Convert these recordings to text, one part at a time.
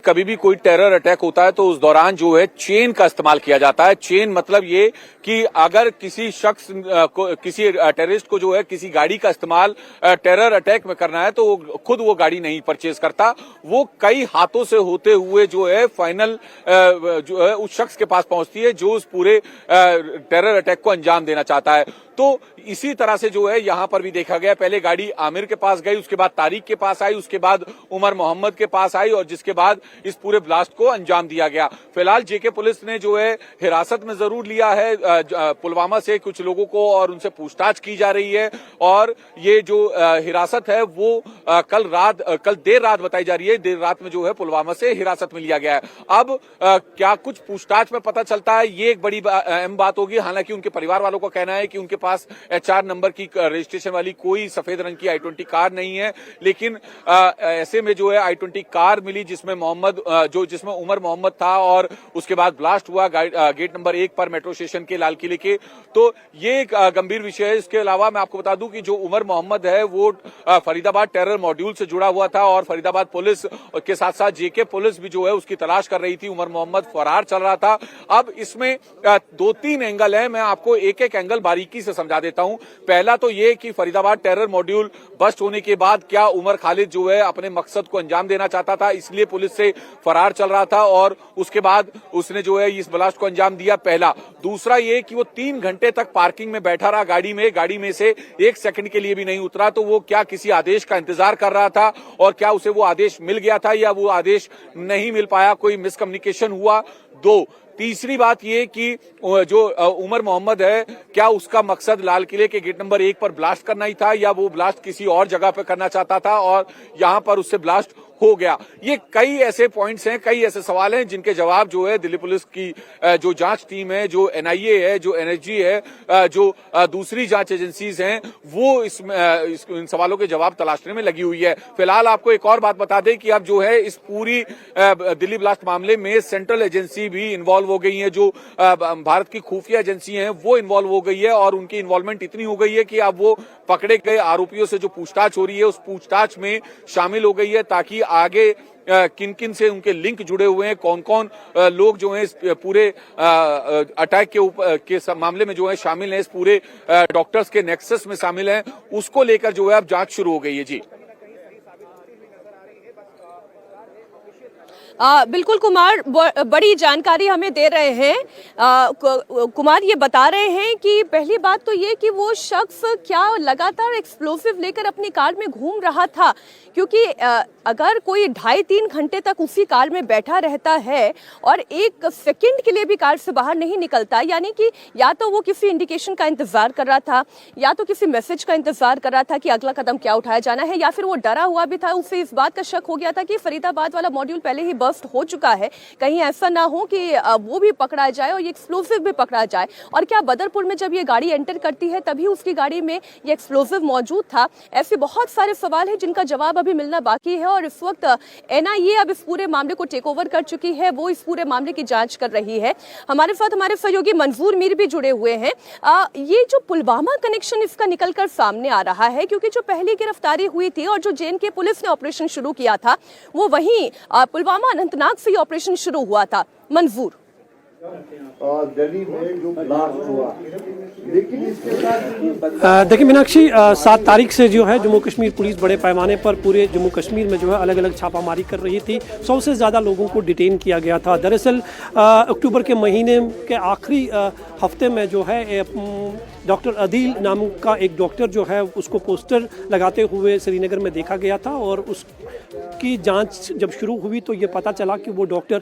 कभी भी कोई टेरर अटैक होता है तो उस दौरान जो है चेन का इस्तेमाल किया जाता है। चेन मतलब ये कि अगर किसी शख्स किसी टेररिस्ट को जो है किसी गाड़ी का इस्तेमाल टेरर अटैक में करना है तो खुद वो गाड़ी नहीं परचेज करता, वो कई हाथों से होते हुए जो है फाइनल जो है उस शख्स के पास पहुंचती है जो उस पूरे टेरर अटैक को अंजाम देना चाहता है। तो इसी तरह से जो है यहां पर भी देखा गया, पहले गाड़ी आमिर के पास गई, उसके बाद तारिक के पास आई, उसके बाद उमर मोहम्मद के पास आई और जिसके बाद इस पूरे ब्लास्ट को अंजाम दिया गया। फिलहाल जेके पुलिस ने जो है हिरासत में जरूर लिया है पुलवामा से कुछ लोगों को और उनसे पूछताछ की जा रही है और ये जो हिरासत है वो कल देर रात बताई जा रही है, देर रात में जो है पुलवामा से हिरासत में लिया गया है। अब क्या कुछ पूछताछ में पता चलता है, ये एक बड़ी अहम बात होगी। हालांकि उनके परिवार वालों का कहना है कि उनके पास HR नंबर की रजिस्ट्रेशन वाली कोई सफेद रंग की I-20 कार नहीं है, लेकिन ऐसे में जो है I-20 कार मिली जिसमें जिसमें उमर मोहम्मद था और उसके बाद ब्लास्ट हुआ गेट नंबर 1 पर मेट्रो स्टेशन के लाल किले के। तो ये एक गंभीर विषय है। इसके अलावा मैं आपको बता दूं कि जो उमर मोहम्मद है वो फरीदाबाद टेरर मॉड्यूल से जुड़ा हुआ था और फरीदाबाद पुलिस के साथ साथ जेके पुलिस भी जो है उसकी तलाश कर रही थी। उमर मोहम्मद फरार चल रहा था। अब इसमें 2-3 एंगल है, मैं आपको एक एक एंगल बारीकी से समझा देता हूं। पहला तो ये कि फरीदाबाद टेरर मॉड्यूल बस्ट होने के बाद क्या उमर खालिद जो है अपने मकसद को अंजाम देना चाहता था, इसलिए पुलिस से फरार चल रहा था और उसके बाद उसने जो है इस ब्लास्ट को अंजाम दिया, पहला। दूसरा ये कि वो 3 घंटे तक पार्किंग में बैठा रहा गाड़ी में से 1 सेकंड के लिए भी नहीं उतरा, तो वो क्या किसी आदेश का इंतजार कर रहा था और क्या उसे वो आदेश मिल गया था या वो आदेश नहीं मिल पाया, कोई मिसकम्युनिकेशन हुआ। 2, तीसरी बात ये कि जो उमर मोहम्मद है क्या उसका मकसद लाल किले के गेट नंबर 1 पर ब्लास्ट करना ही था या वो ब्लास्ट किसी और जगह पर करना चाहता था और यहां पर उससे ब्लास्ट हो गया। ये कई ऐसे पॉइंट्स हैं, कई ऐसे सवाल हैं जिनके जवाब जो है दिल्ली पुलिस की जो जांच टीम है, जो NIA है, जो NSG है, जो दूसरी जांच एजेंसीज हैं, वो इन सवालों के जवाब तलाशने में लगी हुई है। फिलहाल आपको एक और बात बता दें कि अब जो है इस पूरी दिल्ली ब्लास्ट मामले में सेंट्रल एजेंसी भी इन्वॉल्व हो गई है, जो भारत की खुफिया एजेंसी हैं वो इन्वॉल्व हो गई है और उनकी इन्वॉल्वमेंट इतनी हो गई है कि अब वो पकड़े गए आरोपियों से जो पूछताछ हो रही है उस पूछताछ में शामिल हो गई है ताकि आगे किन किन से उनके लिंक जुड़े हुए हैं, कौन कौन लोग जो हैं इस पूरे अटैक के मामले में जो है शामिल हैं, इस पूरे डॉक्टर्स के नेक्सस में शामिल हैं, उसको लेकर जो है अब जांच शुरू हो गई है। जी बिल्कुल कुमार, बड़ी जानकारी हमें दे रहे हैं। कुमार ये बता रहे हैं कि पहली बात तो ये कि वो शख्स क्या लगातार एक्सप्लोसिव लेकर अपनी कार में घूम रहा था, क्योंकि अगर कोई 2.5-3 घंटे तक उसी कार में बैठा रहता है और 1 सेकंड के लिए भी कार से बाहर नहीं निकलता, यानी कि या तो वो किसी इंडिकेशन का इंतजार कर रहा था या तो किसी मैसेज का इंतजार कर रहा था कि अगला कदम क्या उठाया जाना है, या फिर वो डरा हुआ भी था, उसे इस बात का शक हो गया था कि फरीदाबाद वाला मॉड्यूल पहले ही बस्ट हो चुका है, कहीं ऐसा ना हो कि वो भी पकड़ा जाए और ये एक्सप्लोसिव भी पकड़ा जाए। और क्या बदरपुर में जब ये गाड़ी एंटर करती है तभी उसकी गाड़ी में ये एक्सप्लोसिव मौजूद था? ऐसे बहुत सारे सवाल हैं जिनका जवाब अभी मिलना बाकी है और इस वक्त NIA अब इस पूरे मामले को टेक ओवर कर चुकी है, वो इस पूरे मामले की जांच कर रही है। हमारे साथ हमारे सहयोगी मंजूर मीर भी जुड़े हुए हैं। ये जो पुलवामा कनेक्शन इसका निकलकर सामने आ रहा है, क्योंकि जो पहली गिरफ्तारी हुई थी और जो JNK पुलिस ने ऑपरेशन शुरू किया था वो वहीं पुलवामा अनंतनाग से ऑपरेशन शुरू हुआ था। मंजूर, दिल्ली में जो ब्लास्ट हुआ, लेकिन इसके साथ देखिए मीनाक्षी, 7 तारीख से जो है जम्मू कश्मीर पुलिस बड़े पैमाने पर पूरे जम्मू कश्मीर में जो है अलग अलग छापामारी कर रही थी। 100 से ज़्यादा लोगों को डिटेन किया गया था। दरअसल अक्टूबर के महीने के आखिरी हफ्ते में जो है डॉक्टर अदील नाम का एक डॉक्टर जो है उसको पोस्टर लगाते हुए श्रीनगर में देखा गया था और उसकी जांच जब शुरू हुई तो ये पता चला कि वो डॉक्टर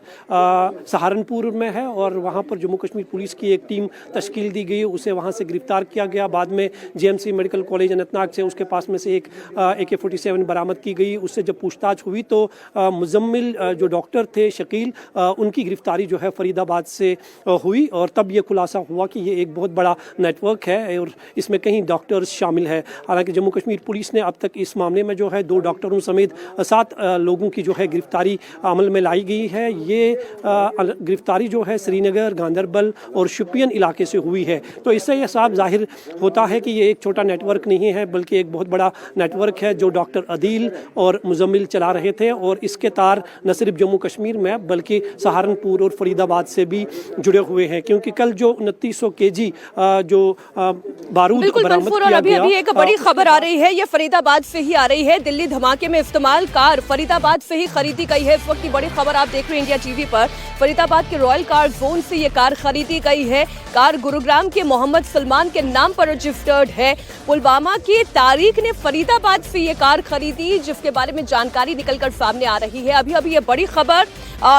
सहारनपुर में है और वहाँ पर जम्मू कश्मीर पुलिस की एक टीम तश्कील दी गई, उसे वहाँ से गिरफ्तार किया गया। बाद में JMC मेडिकल कॉलेज अनंतनाग से उसके पास में से एक AK-47 बरामद की गई। उससे जब पूछताछ हुई तो मुजम्मिल जो डॉक्टर थे शकील, उनकी गिरफ्तारी जो है फरीदाबाद से हुई और तब ये खुलासा हुआ कि ये एक बहुत बड़ा नेटवर्क है और इसमें कई डॉक्टर्स शामिल है। हालांकि जम्मू कश्मीर पुलिस ने अब तक इस मामले में जो है 2 डॉक्टरों समेत 7 7 लोगों की जो है गिरफ्तारी अमल में लाई गई है। ये गिरफ्तारी जो है श्रीनगर, गांधरबल और शुपियन इलाके से हुई है। तो इससे यह साफ जाहिर होता है कि ये एक छोटा नेटवर्क नहीं है, बल्कि एक बहुत बड़ा नेटवर्क है जो डॉक्टर अदील और मुजम्मिल चला रहे थे। और इसके तार न सिर्फ जम्मू कश्मीर में बल्कि सहारनपुर और फरीदाबाद से भी जुड़े हुए हैं, क्योंकि कल जो 2900 केजी जो बारूद बरामद किया गया। अभी एक बड़ी खबर आ रही है, ये फरीदाबाद से ही आ रही है। दिल्ली धमाके में इस्तेमाल कार फरीदाबाद से ही खरीदी गई है। इस वक्त की बड़ी खबर आप देख रहे हैं इंडिया टीवी पर। फरीदाबाद के रॉयल कार जोन से ये कार खरीदी गई है। कार गुरुग्राम के मोहम्मद सलमान के नाम पर रजिस्टर्ड है। पुलवामा की तारीख ने फरीदाबाद से ये कार खरीदी, जिसके बारे में जानकारी निकलकर सामने आ रही है। अभी ये बड़ी खबर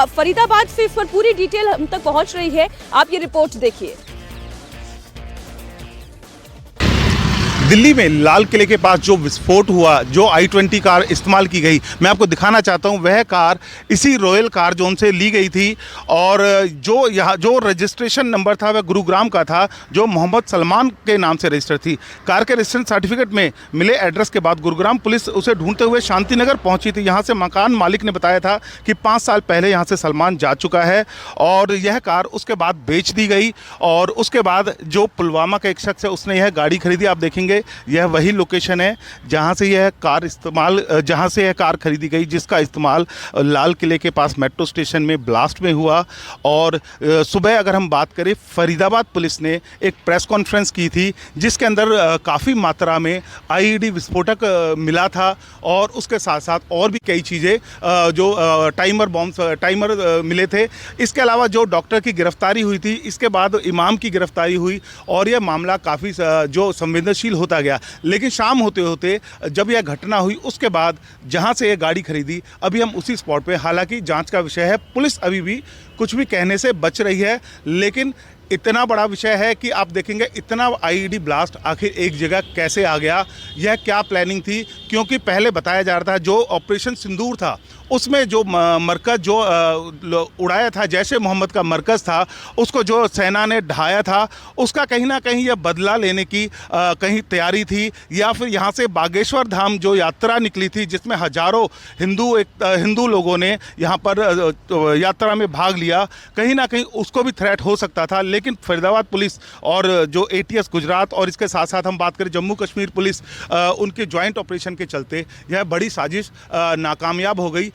फरीदाबाद से, इस पर पूरी डिटेल हम तक पहुंच रही है। आप ये रिपोर्ट देखिए। दिल्ली में लाल किले के पास जो विस्फोट हुआ, जो i20 कार इस्तेमाल की गई, मैं आपको दिखाना चाहता हूं, वह कार इसी रॉयल कार जोन से ली गई थी। और जो रजिस्ट्रेशन नंबर था वह गुरुग्राम का था, जो मोहम्मद सलमान के नाम से रजिस्टर थी। कार के रजिस्ट्रेशन सर्टिफिकेट में मिले एड्रेस के बाद गुरुग्राम पुलिस उसे ढूंढते हुए शांतिनगर पहुंची थी। यहाँ से मकान मालिक ने बताया था कि 5 साल पहले यहाँ से सलमान जा चुका है और यह कार उसके बाद बेच दी गई। और उसके बाद जो पुलवामा का एक शख्स है उसने यह गाड़ी खरीदी। आप देखेंगे यह वही लोकेशन है जहां से यह कार खरीदी गई, जिसका इस्तेमाल लाल किले के पास मेट्रो स्टेशन में ब्लास्ट में हुआ। और सुबह अगर हम बात करें, फरीदाबाद पुलिस ने एक प्रेस कॉन्फ्रेंस की थी जिसके अंदर काफ़ी मात्रा में आईईडी विस्फोटक मिला था और उसके साथ साथ और भी कई चीज़ें जो टाइमर मिले थे। इसके अलावा जो डॉक्टर की गिरफ्तारी हुई थी, इसके बाद इमाम की गिरफ्तारी हुई और यह मामला काफ़ी जो संवेदनशील होता गया। लेकिन शाम होते होते जब यह घटना हुई, उसके बाद जहां से यह गाड़ी खरीदी, अभी हम उसी स्पॉट पे, हालांकि जांच का विषय है, पुलिस अभी भी कुछ भी कहने से बच रही है। लेकिन इतना बड़ा विषय है कि आप देखेंगे इतना आईईडी ब्लास्ट आखिर एक जगह कैसे आ गया, यह क्या प्लानिंग थी। क्योंकि पहले बताया जा रहा था जो ऑपरेशन सिंदूर था उसमें जो मरकज़ जो उड़ाया था, जैश ए मोहम्मद का मरकज़ था, उसको जो सेना ने ढाया था, उसका कहीं ना कहीं यह बदला लेने की कहीं तैयारी थी। या फिर यहाँ से बागेश्वर धाम जो यात्रा निकली थी, जिसमें हजारों हिंदू लोगों ने यहाँ पर यात्रा में भाग लिया, कहीं ना कहीं उसको भी थ्रेट हो सकता था। लेकिन फरीदाबाद पुलिस और जो ATS गुजरात और इसके साथ साथ हम बात करें जम्मू कश्मीर पुलिस, उनके ज्वाइंट ऑपरेशन के चलते यह बड़ी साजिश नाकामयाब हो गई।